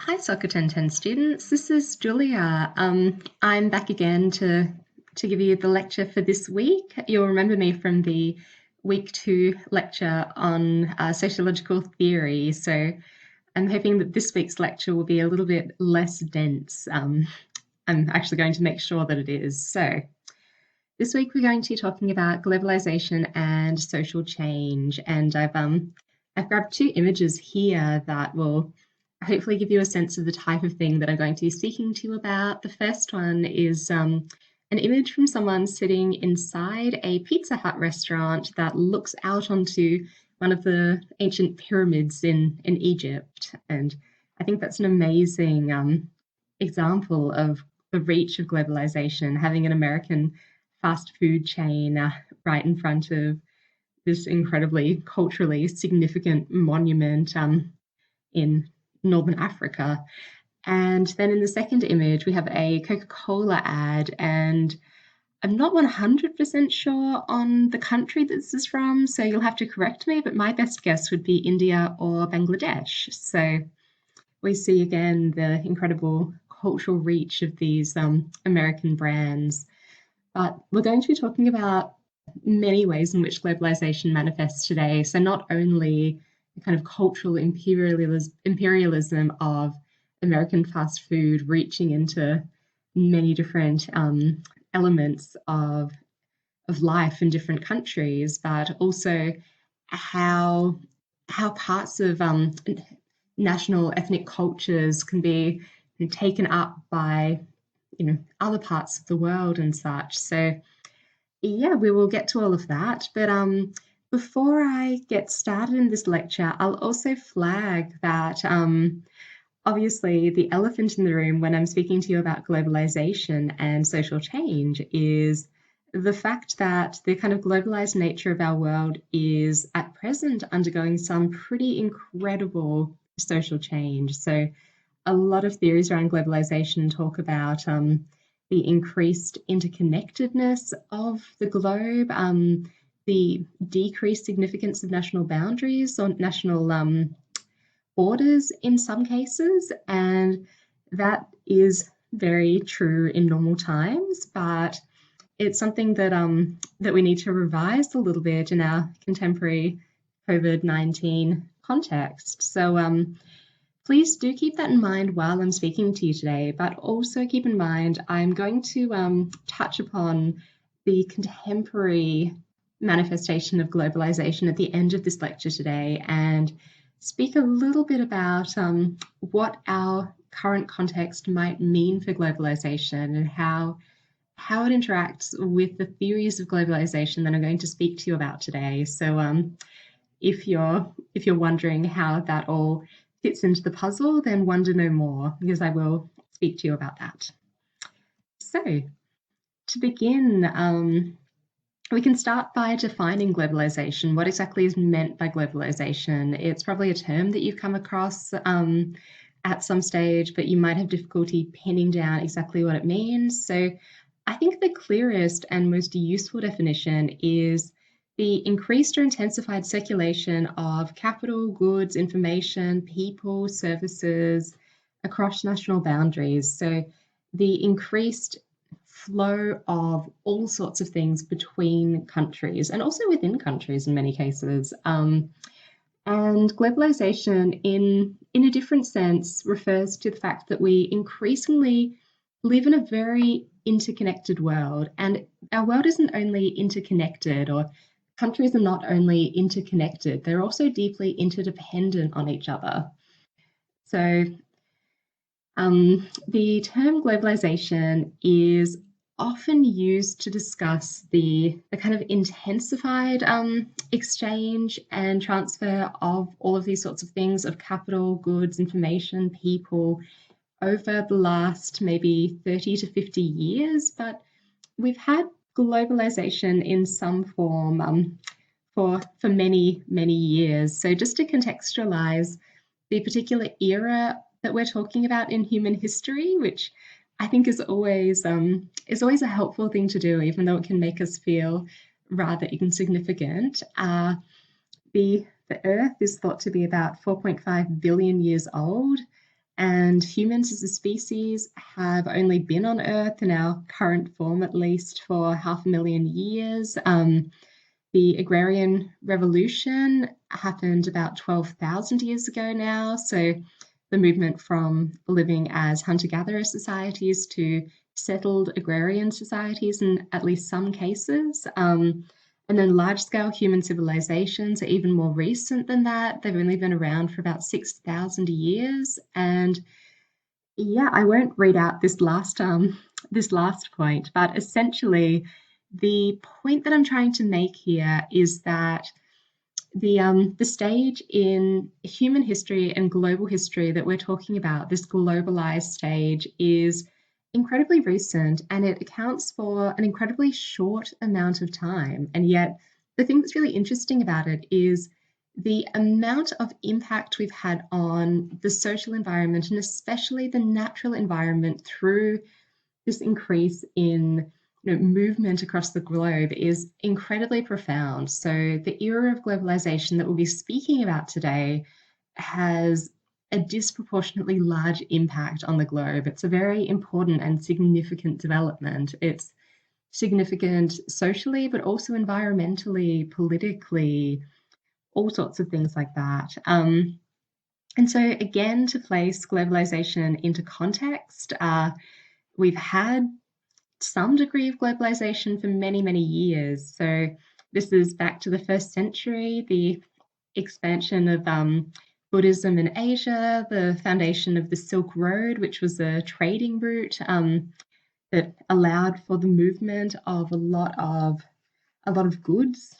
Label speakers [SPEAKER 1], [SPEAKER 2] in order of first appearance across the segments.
[SPEAKER 1] Hi, SOCA1010 students. This is Julia. I'm back again to give you the lecture for this week. You'll remember me from the week 2 lecture on sociological theory. So I'm hoping that this week's lecture will be a little bit less dense. I'm actually going to make sure that it is. So this week we're going to be talking about globalization and social change, and I've grabbed 2 images here that will hopefully give you a sense of the type of thing that I'm going to be speaking to you about. The first one is an image from someone sitting inside a Pizza Hut restaurant that looks out onto one of the ancient pyramids in Egypt, and I think that's an amazing example of the reach of globalization, having an American fast food chain right in front of this incredibly culturally significant monument in Northern Africa. And then in the second image, we have a Coca-Cola ad, and I'm not 100% sure on the country this is from, so you'll have to correct me, but my best guess would be India or Bangladesh. So we see again the incredible cultural reach of these American brands. But we're going to be talking about many ways in which globalization manifests today. So not only the kind of cultural imperialism of American fast food reaching into many different elements of life in different countries, but also how parts of national ethnic cultures can be taken up by other parts of the world and such. So yeah, we will get to all of that. But before I get started in this lecture, I'll also flag that obviously the elephant in the room when I'm speaking to you about globalization and social change is the fact that the kind of globalized nature of our world is at present undergoing some pretty incredible social change. So a lot of theories around globalization talk about the increased interconnectedness of the globe, the decreased significance of national boundaries or national borders in some cases, and that is very true in normal times, but it's something that that we need to revise a little bit in our contemporary COVID-19 context. So please do keep that in mind while I'm speaking to you today, but also keep in mind I'm going to touch upon the contemporary manifestation of globalization at the end of this lecture today and speak a little bit about what our current context might mean for globalization and how it interacts with the theories of globalization that I'm going to speak to you about today. So if you're wondering how that all fits into the puzzle, then wonder no more, because I will speak to you about that. So to begin, we can start by defining globalization. What exactly is meant by globalization? It's probably a term that you've come across at some stage, but you might have difficulty pinning down exactly what it means. So I think the clearest and most useful definition is the increased or intensified circulation of capital, goods, information, people, services across national boundaries. So the increased flow of all sorts of things between countries and also within countries in many cases. And globalization in a different sense refers to the fact that we increasingly live in a very interconnected world, and our world isn't only interconnected, or countries are not only interconnected, they're also deeply interdependent on each other. So the term globalization is often used to discuss the kind of intensified exchange and transfer of all of these sorts of things, of capital, goods, information, people, over the last maybe 30 to 50 years. But we've had globalization in some form for many, many years. So just to contextualize the particular era that we're talking about in human history, which I think is always a helpful thing to do, even though it can make us feel rather insignificant. The Earth is thought to be about 4.5 billion years old, And humans as a species have only been on Earth in our current form, at least, for 500,000 years. The agrarian revolution happened about 12,000 years ago now. So the movement from living as hunter-gatherer societies to settled agrarian societies in at least some cases. And then large-scale human civilizations are even more recent than that. They've only been around for about 6,000 years. And yeah, I won't read out this last point, but essentially the point that I'm trying to make here is that the stage in human history and global history that we're talking about, this globalized stage, is incredibly recent, and it accounts for an incredibly short amount of time. And yet, the thing that's really interesting about it is the amount of impact we've had on the social environment, and especially the natural environment, through this increase in movement across the globe is incredibly profound. So the era of globalization that we'll be speaking about today has a disproportionately large impact on the globe. It's a very important and significant development. It's significant socially, but also environmentally, politically, all sorts of things like that. And so again, to place globalization into context, we've had some degree of globalization for many, many years. So this is back to the 1st century, the expansion of Buddhism in Asia, the foundation of the Silk Road, which was a trading route that allowed for the movement of a lot of goods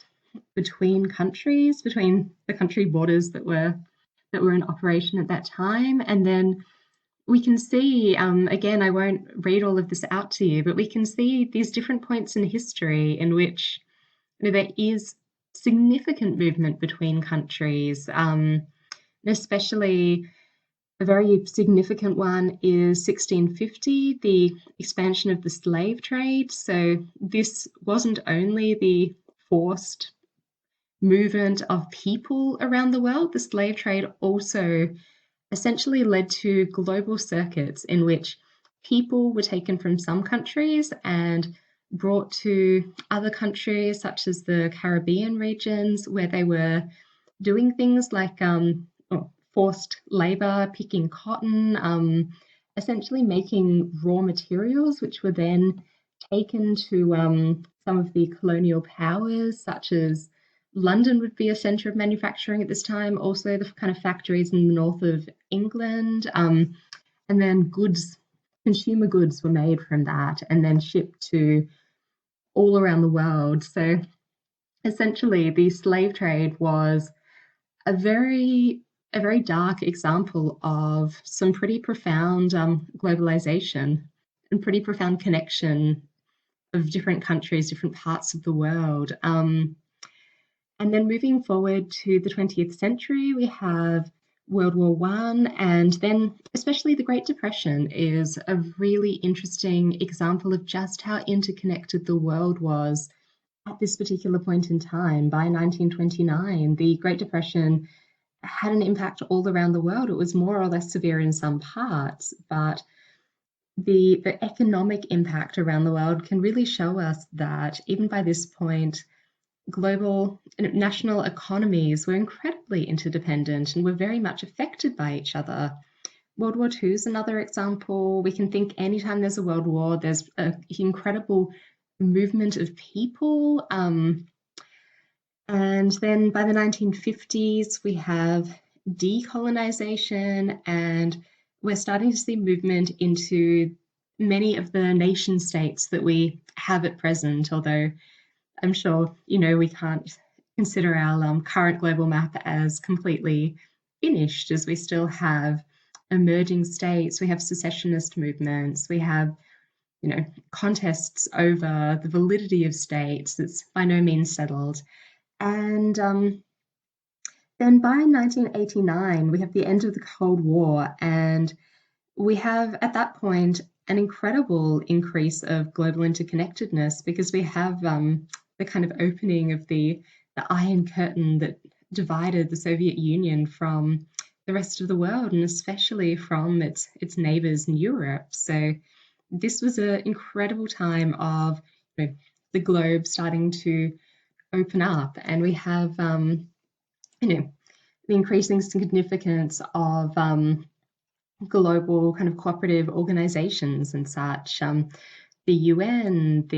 [SPEAKER 1] between countries, between the country borders that were in operation at that time. And then we can see, again, I won't read all of this out to you, but we can see these different points in history in which there is significant movement between countries, and especially a very significant one is 1650, the expansion of the slave trade. So this wasn't only the forced movement of people around the world, the slave trade also essentially led to global circuits in which people were taken from some countries and brought to other countries, such as the Caribbean regions, where they were doing things like forced labor, picking cotton, essentially making raw materials, which were then taken to some of the colonial powers, such as London would be a centre of manufacturing at this time, also the kind of factories in the north of England. And then consumer goods were made from that and then shipped to all around the world. So essentially, the slave trade was a very dark example of some pretty profound globalization and pretty profound connection of different countries, different parts of the world. And then moving forward to the 20th century, we have World War One, and then especially the Great Depression is a really interesting example of just how interconnected the world was at this particular point in time. By 1929, the Great Depression had an impact all around the world. It was more or less severe in some parts, but the economic impact around the world can really show us that even by this point, global national economies were incredibly interdependent and were very much affected by each other. World War II is another example. We can think anytime there's a world war, there's an incredible movement of people. And then by the 1950s, we have decolonization, and we're starting to see movement into many of the nation states that we have at present, although I'm sure, we can't consider our current global map as completely finished, as we still have emerging states, we have secessionist movements, we have, contests over the validity of states. It's by no means settled. And then by 1989, we have the end of the Cold War, and we have at that point an incredible increase of global interconnectedness, because we have the kind of opening of the Iron Curtain that divided the Soviet Union from the rest of the world, and especially from its neighbours in Europe. So this was an incredible time of, you know, the globe starting to open up, and we have you know, the increasing significance of global kind of cooperative organizations and such, the UN,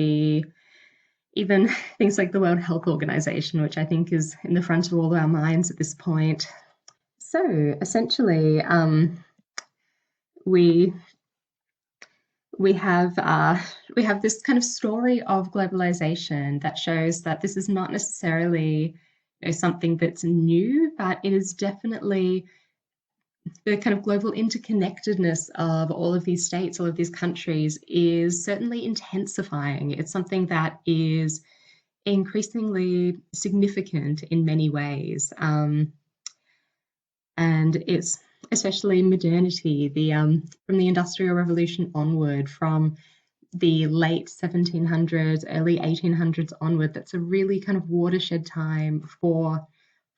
[SPEAKER 1] even things like the World Health Organization, which I think is in the front of all of our minds at this point. So essentially, we have this kind of story of globalization that shows that this is not necessarily, you know, something that's new, but it is definitely the kind of global interconnectedness of all of these states, all of these countries, is certainly intensifying. It's something that is increasingly significant in many ways. And it's especially modernity, from the Industrial Revolution onward, from the late 1700s, early 1800s onward, that's a really kind of watershed time for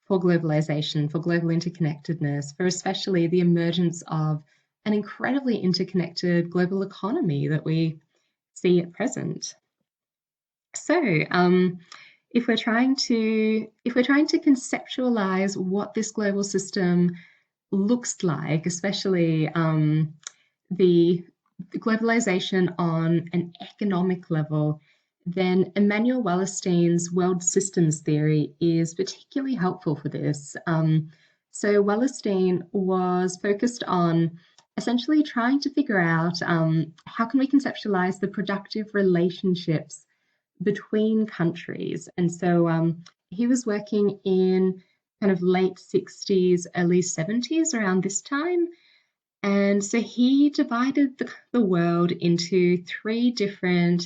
[SPEAKER 1] globalization, for global interconnectedness, for especially the emergence of an incredibly interconnected global economy that we see at present. So, if we're trying to conceptualize what this global system looks like, especially the globalization on an economic level, then Immanuel Wallerstein's world systems theory is particularly helpful for this. So Wallerstein was focused on essentially trying to figure out how can we conceptualize the productive relationships between countries. And so he was working in kind of late 60s, early 70s, around this time. And so he divided the world into three different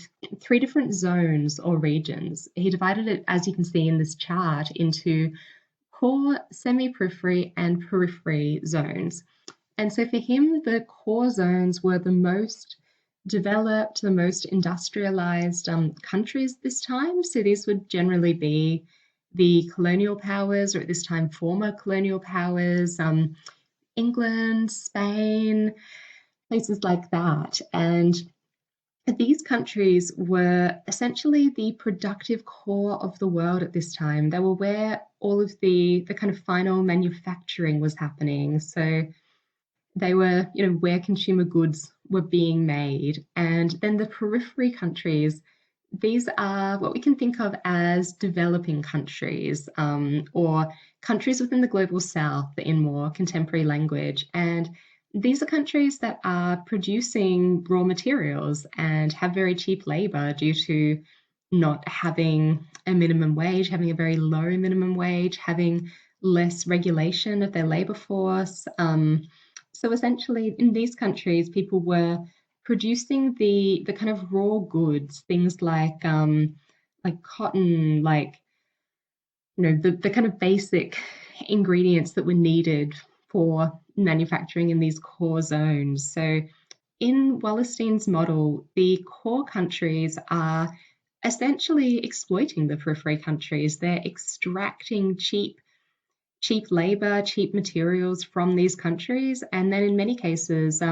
[SPEAKER 1] zones or regions. He divided it, as you can see in this chart, into core, semi-periphery, and periphery zones. And so for him, the core zones were the most developed, the most industrialized countries this time. So these would generally be the colonial powers, or at this time, former colonial powers, England, Spain, places like that. And these countries were essentially the productive core of the world at this time. They were where all of the kind of final manufacturing was happening. So they were, you know, where consumer goods were being made. And then the periphery countries, these are what we can think of as developing countries, or countries within the global south in more contemporary language. And these are countries that are producing raw materials and have very cheap labor due to not having a minimum wage, having a very low minimum wage, having less regulation of their labor force. So essentially, in these countries, people were producing the kind of raw goods, things like cotton, like, you know, the kind of basic ingredients that were needed for manufacturing in these core zones. So in Wallerstein's model, the core countries are essentially exploiting the periphery countries. They're extracting cheap labor, cheap materials from these countries, and then in many cases,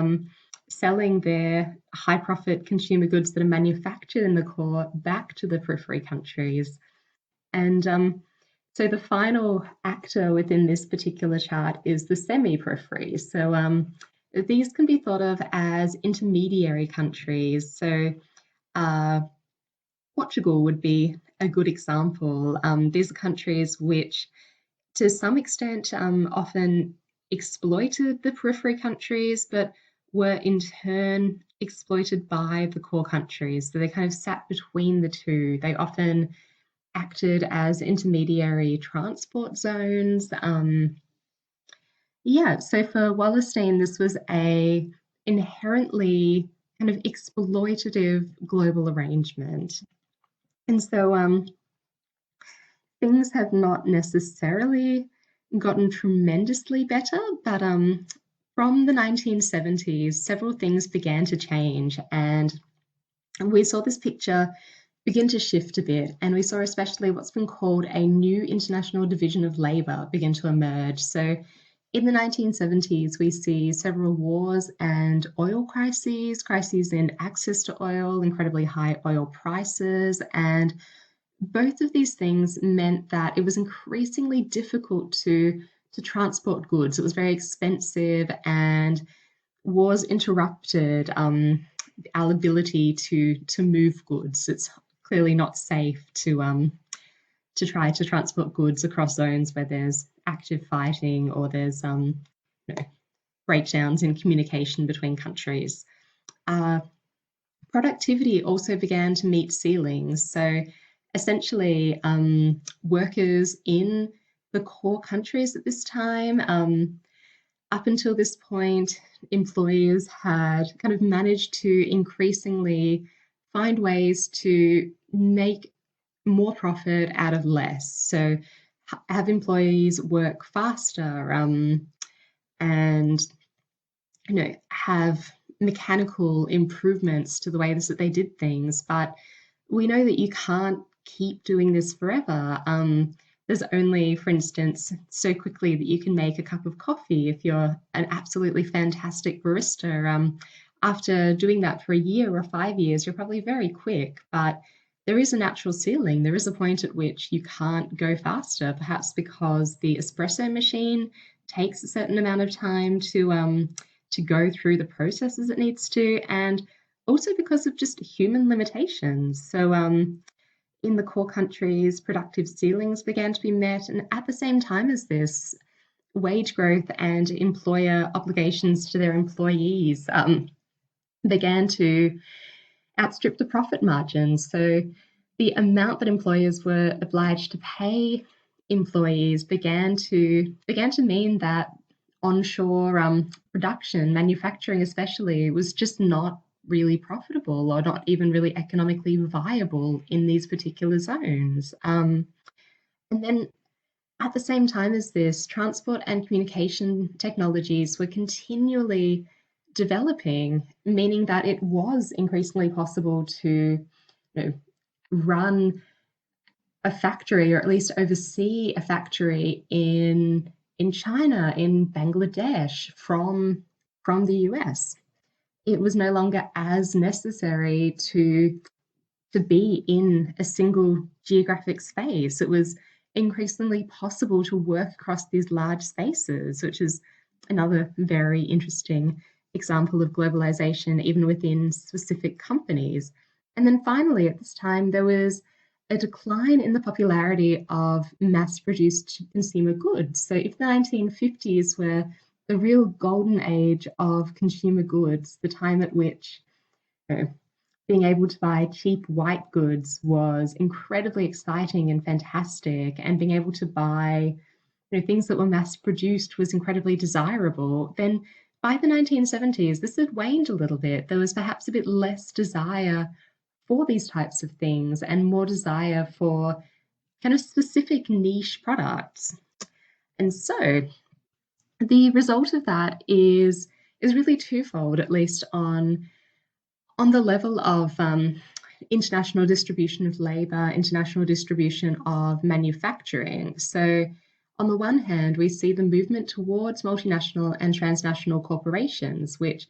[SPEAKER 1] selling their high profit consumer goods that are manufactured in the core back to the periphery countries. And so the final actor within this particular chart is the semi-periphery. So these can be thought of as intermediary countries. So Portugal would be a good example. These are countries which, to some extent, often exploited the periphery countries, but were in turn exploited by the core countries. So they kind of sat between the two. They often acted as intermediary transport zones. So for Wallerstein, this was a inherently kind of exploitative global arrangement. And so things have not necessarily gotten tremendously better, but from the 1970s, several things began to change, and we saw this picture begin to shift a bit, and we saw especially what's been called a new international division of labour begin to emerge. So In the 1970s, we see several wars and oil crises in access to oil, incredibly high oil prices, and both of these things meant that it was increasingly difficult to transport goods. It was very expensive, and wars interrupted our ability to move goods. It's clearly not safe to try to transport goods across zones where there's active fighting or there's breakdowns in communication between countries. Productivity also began to meet ceilings. So essentially, workers in the core countries at this time, up until this point, employers had kind of managed to increasingly find ways to make more profit out of less. So have employees work faster, and have mechanical improvements to the ways that they did things. But we know that you can't keep doing this forever. There's only, for instance, so quickly that you can make a cup of coffee if you're an absolutely fantastic barista. After doing that for a year or 5 years, you're probably very quick, but there is a natural ceiling. There is a point at which you can't go faster, perhaps because the espresso machine takes a certain amount of time to go through the processes it needs to, and also because of just human limitations. So in the core countries, productive ceilings began to be met, and at the same time as this, wage growth and employer obligations to their employees began to outstrip the profit margins. So the amount that employers were obliged to pay employees began to mean that onshore production, manufacturing especially, was just not really profitable or not even really economically viable in these particular zones. And then at the same time as this, transport and communication technologies were continually developing, meaning that it was increasingly possible to run a factory, or at least oversee a factory in China, in Bangladesh, from the US. It was no longer as necessary to be in a single geographic space. It was increasingly possible to work across these large spaces, which is another very interesting example of globalization, even within specific companies. And then finally, at this time, there was a decline in the popularity of mass-produced consumer goods. So if the 1950s were the real golden age of consumer goods, the time at which being able to buy cheap white goods was incredibly exciting and fantastic, and being able to buy things that were mass-produced was incredibly desirable, then by the 1970s, this had waned a little bit. There was perhaps a bit less desire for these types of things and more desire for kind of specific niche products. And so the result of that is really twofold, at least on the level of international distribution of labor, international distribution of manufacturing. So on the one hand, we see the movement towards multinational and transnational corporations, which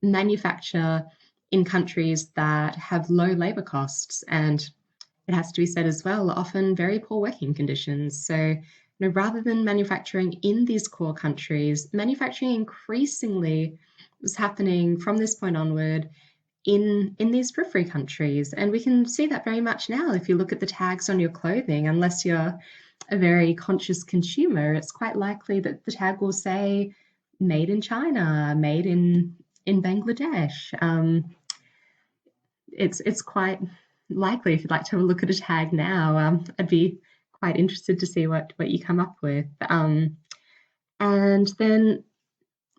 [SPEAKER 1] manufacture in countries that have low labor costs, and it has to be said as well, often very poor working conditions. So rather than manufacturing in these core countries, manufacturing increasingly was happening from this point onward in these periphery countries. And we can see that very much now if you look at the tags on your clothing. Unless you're a very conscious consumer, it's quite likely that the tag will say made in China, made in Bangladesh. It's quite likely, if you'd like to have a look at a tag now, I'd be quite interested to see what you come up with. And then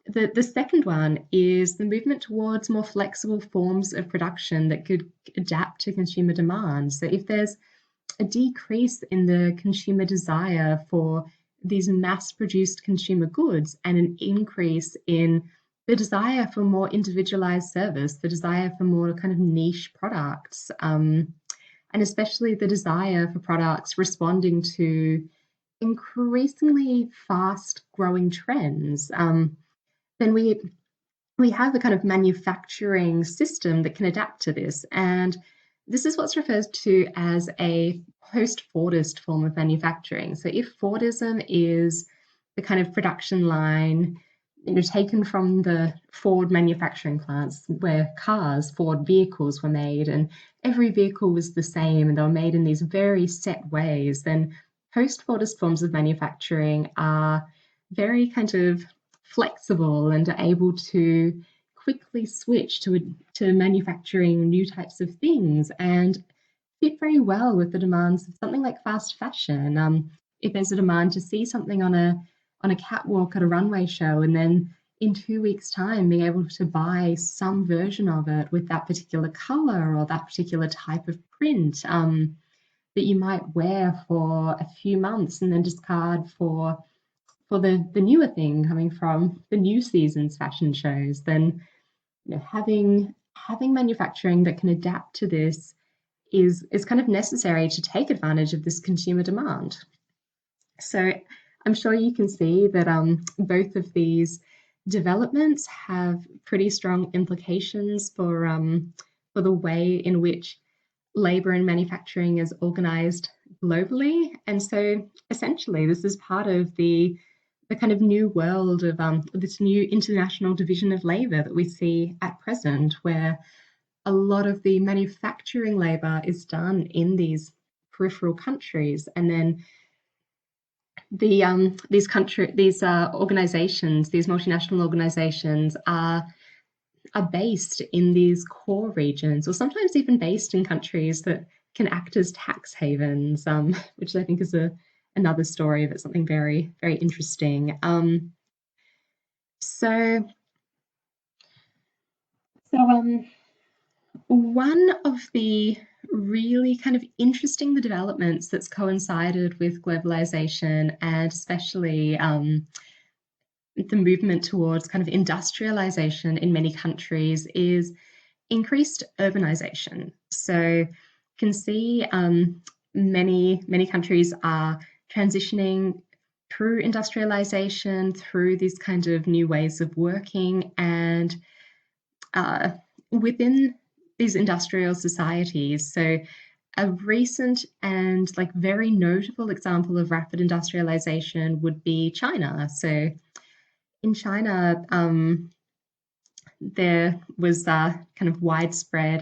[SPEAKER 1] the second one is the movement towards more flexible forms of production that could adapt to consumer demand. So if there's a decrease in the consumer desire for these mass-produced consumer goods and an increase in the desire for more individualized service, the desire for more kind of niche products, and especially the desire for products responding to increasingly fast growing trends, then we have a kind of manufacturing system that can adapt to this. And this is what's referred to as a post-Fordist form of manufacturing. So if Fordism is the kind of production line, taken from the Ford manufacturing plants where cars, Ford vehicles were made, and every vehicle was the same and they were made in these very set ways, then post-Fordist forms of manufacturing are very kind of flexible and are able to quickly switch to manufacturing new types of things and fit very well with the demands of something like fast fashion. If there's a demand to see something on a catwalk at a runway show, and then in 2 weeks' time being able to buy some version of it with that particular color or that particular type of print, that you might wear for a few months and then discard for the newer thing coming from the new season's fashion shows, then having manufacturing that can adapt to this is kind of necessary to take advantage of this consumer demand. So I'm sure you can see that both of these developments have pretty strong implications for the way in which labour and manufacturing is organised globally. And so essentially this is part of the kind of new world of this new international division of labour that we see at present, where a lot of the manufacturing labour is done in these peripheral countries, and then these organizations, these multinational organizations are based in these core regions, or sometimes even based in countries that can act as tax havens, which I think is another story, but something very, very interesting. So one of the really kind of interesting developments that's coincided with globalization, and especially the movement towards kind of industrialization in many countries, is increased urbanization. So you can see many countries are transitioning through industrialization, through these kind of new ways of working, and within these industrial societies. So a recent and like very notable example of rapid industrialization would be China. So in China, there was kind of widespread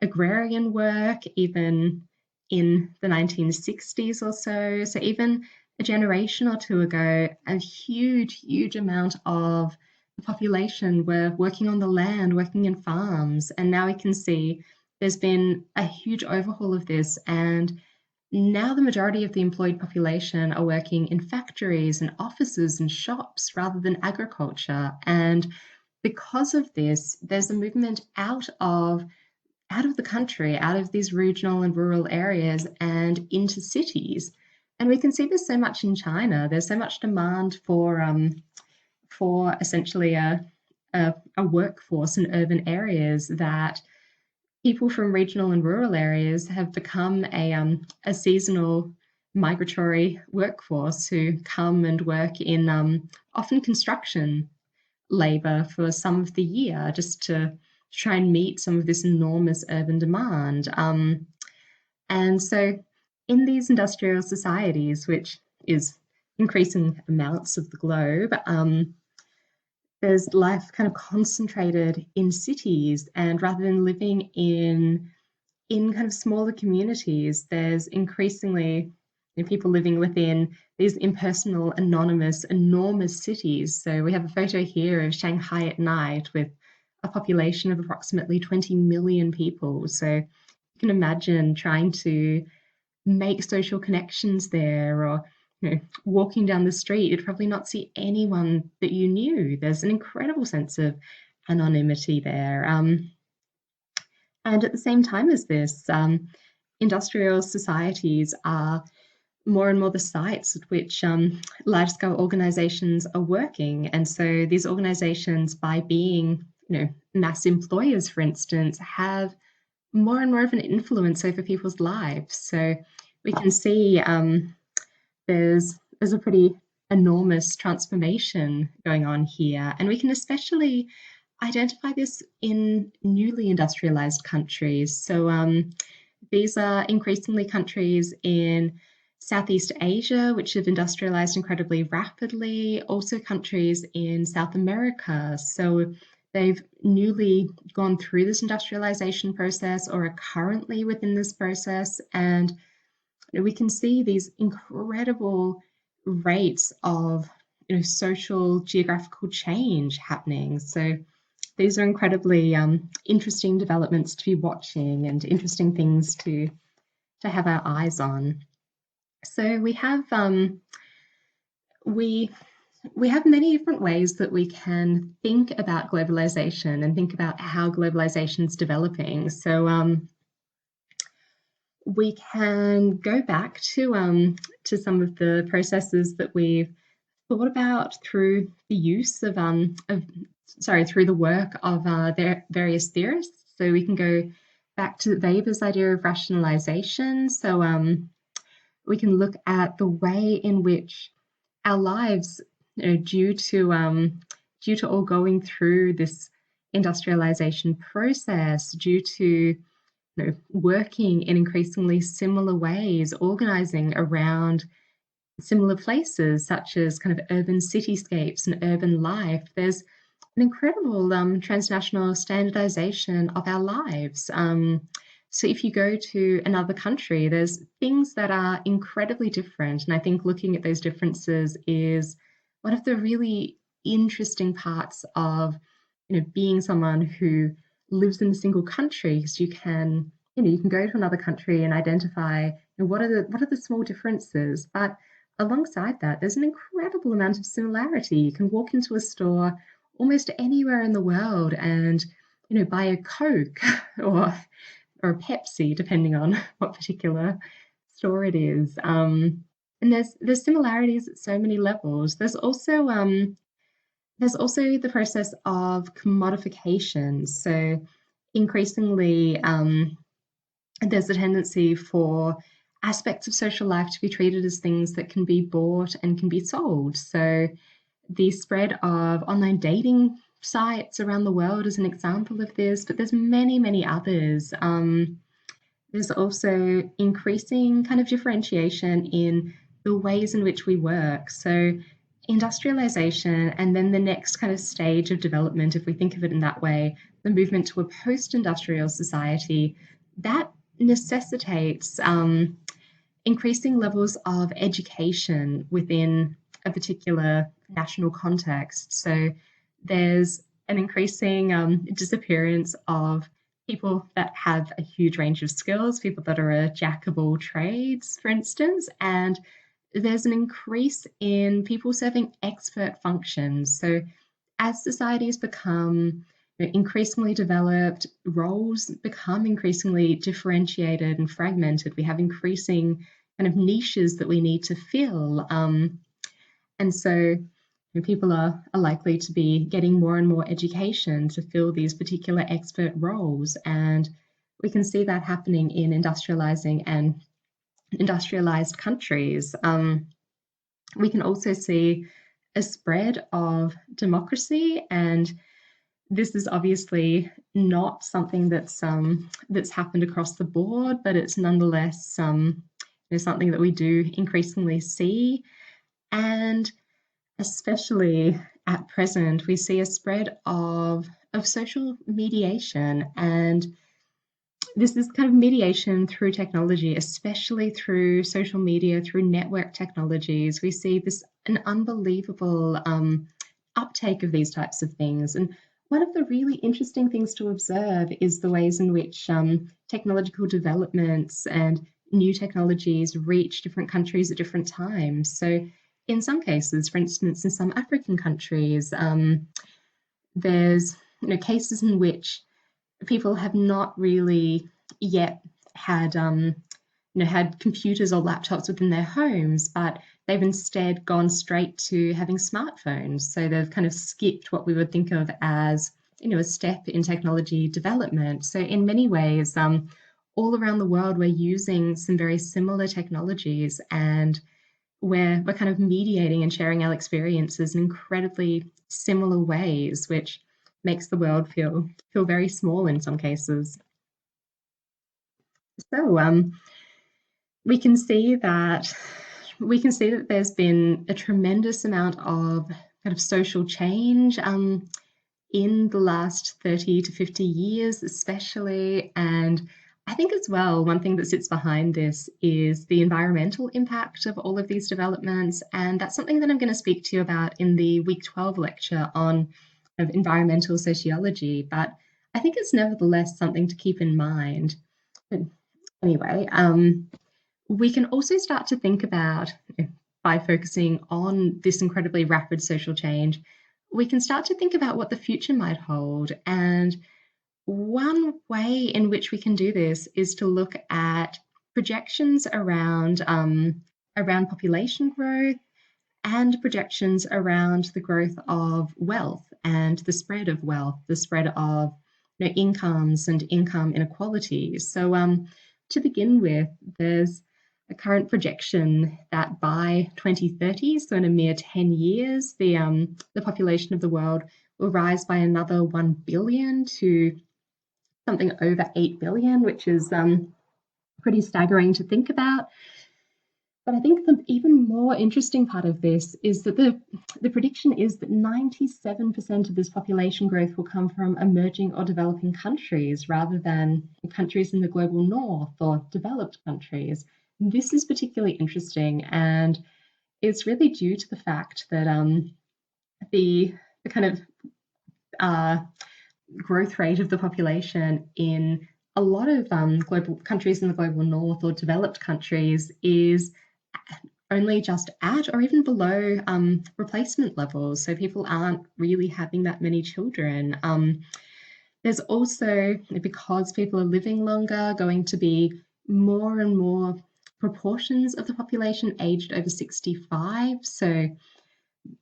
[SPEAKER 1] agrarian work, even in the 1960s or so. So even a generation or two ago, a huge amount of the population were working on the land, working in farms. And now we can see there's been a huge overhaul of this. And now the majority of the employed population are working in factories and offices and shops rather than agriculture. And because of this, there's a movement out of the country, out of these regional and rural areas and into cities. And we can see this so much in China. There's so much demand for essentially a workforce in urban areas that people from regional and rural areas have become a seasonal migratory workforce who come and work in often construction labour for some of the year, just to try and meet some of this enormous urban demand. And so in these industrial societies, which is increasing amounts of the globe, there's life kind of concentrated in cities, and rather than living in kind of smaller communities, there's increasingly people living within these impersonal, anonymous, enormous cities. So we have a photo here of Shanghai at night with a population of approximately 20 million people. So you can imagine trying to make social connections there, or walking down the street, you'd probably not see anyone that you knew. There's an incredible sense of anonymity there. And at the same time as this, industrial societies are more and more the sites at which large-scale organizations are working. And so these organizations, by being mass employers, for instance, have more and more of an influence over people's lives. So we can see there's a pretty enormous transformation going on here, and we can especially identify this in newly industrialized countries. So these are increasingly countries in Southeast Asia, which have industrialized incredibly rapidly, also countries in South America. So they've newly gone through this industrialization process or are currently within this process. And we can see these incredible rates of social geographical change happening. So these are incredibly interesting developments to be watching and interesting things to have our eyes on. So we have many different ways that we can think about globalization and think about how globalization is developing. So we can go back to some of the processes that we've thought about through the use of through the work of their various theorists. So we can go back to Weber's idea of rationalization. So we can look at the way in which our lives, due to all going through this industrialization process, due to working in increasingly similar ways, organizing around similar places, such as kind of urban cityscapes and urban life. There's an incredible transnational standardization of our lives. So if you go to another country, there's things that are incredibly different. And I think looking at those differences is one of the really interesting parts of being someone who lives in a single country. So you can go to another country and identify what are the small differences. But alongside that, there's an incredible amount of similarity. You can walk into a store almost anywhere in the world and buy a Coke or a Pepsi, depending on what particular store it is. And there's similarities at so many levels. There's also the process of commodification. So increasingly, there's a tendency for aspects of social life to be treated as things that can be bought and can be sold. So the spread of online dating sites around the world is an example of this, but there's many, many others. There's also increasing kind of differentiation in the ways in which we work. So industrialization, and then the next kind of stage of development, if we think of it in that way, the movement to a post-industrial society, that necessitates increasing levels of education within a particular national context. So there's an increasing disappearance of people that have a huge range of skills, people that are a jack of all trades, for instance, and there's an increase in people serving expert functions. So as societies become increasingly developed, roles become increasingly differentiated and fragmented. We have increasing kind of niches that we need to fill. And so people are likely to be getting more and more education to fill these particular expert roles. And we can see that happening in industrializing and industrialized countries. We can also see a spread of democracy, and this is obviously not something that's happened across the board, but it's nonetheless something that we do increasingly see. And especially at present, we see a spread of social mediation, and this is kind of mediation through technology, especially through social media, through network technologies. We see an unbelievable uptake of these types of things. And one of the really interesting things to observe is the ways in which technological developments and new technologies reach different countries at different times. So in some cases, for instance, in some African countries, there's cases in which people have not really yet had had computers or laptops within their homes, but they've instead gone straight to having smartphones. So they've kind of skipped what we would think of as a step in technology development. So in many ways, all around the world, we're using some very similar technologies, and we're kind of mediating and sharing our experiences in incredibly similar ways, which makes the world feel very small in some cases. So we can see that there's been a tremendous amount of kind of social change in the last 30 to 50 years, especially. And I think as well, one thing that sits behind this is the environmental impact of all of these developments. And that's something that I'm going to speak to you about in the week 12 lecture on environmental sociology. But I think it's nevertheless something to keep in mind. But anyway, we can also start to think about, by focusing on this incredibly rapid social change, we can start to think about what the future might hold. And one way in which we can do this is to look at projections around population growth and projections around the growth of wealth and the spread of wealth, the spread of incomes and income inequalities. So to begin with, there's a current projection that by 2030, so in a mere 10 years, the population of the world will rise by another 1 billion to something over 8 billion, which is pretty staggering to think about. But I think the even more interesting part of this is that the prediction is that 97% of this population growth will come from emerging or developing countries rather than countries in the global north or developed countries. This is particularly interesting, and it's really due to the fact that the kind of growth rate of the population in a lot of global countries in the global north or developed countries is only just at or even below replacement levels. So people aren't really having that many children. There's also, because people are living longer, going to be more and more proportions of the population aged over 65. So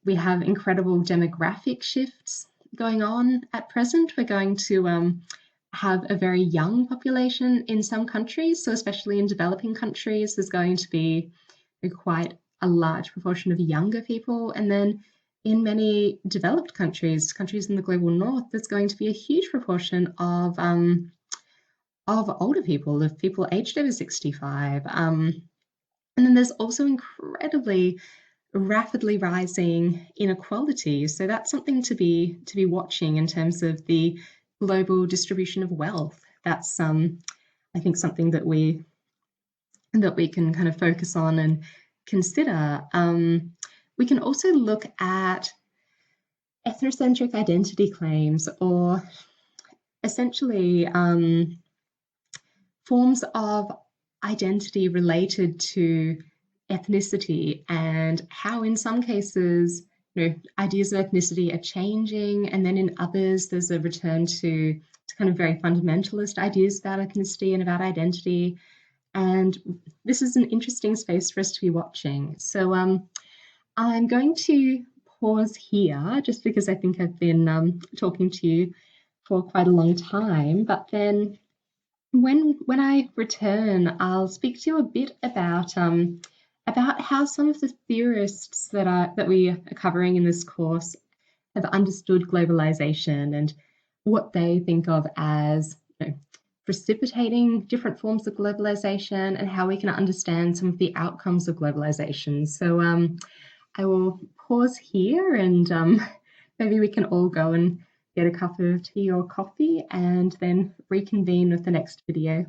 [SPEAKER 1] we have incredible demographic shifts going on at present. We're going to have a very young population in some countries. So especially in developing countries, there's going to be quite a large proportion of younger people. And then in many developed countries in the global north, there's going to be a huge proportion of older people, of people aged over 65. And then there's also incredibly rapidly rising inequality. So that's something to be watching in terms of the global distribution of wealth. That's I think something that we can kind of focus on and consider. We can also look at ethnocentric identity claims, or essentially forms of identity related to ethnicity, and how in some cases ideas of ethnicity are changing, and then in others there's a return to kind of very fundamentalist ideas about ethnicity and about identity. And this is an interesting space for us to be watching. So I'm going to pause here just because I think I've been talking to you for quite a long time. But then when I return, I'll speak to you a bit about how some of the theorists that we are covering in this course have understood globalization and what they think of as precipitating different forms of globalization, and how we can understand some of the outcomes of globalization. So I will pause here, and maybe we can all go and get a cup of tea or coffee and then reconvene with the next video.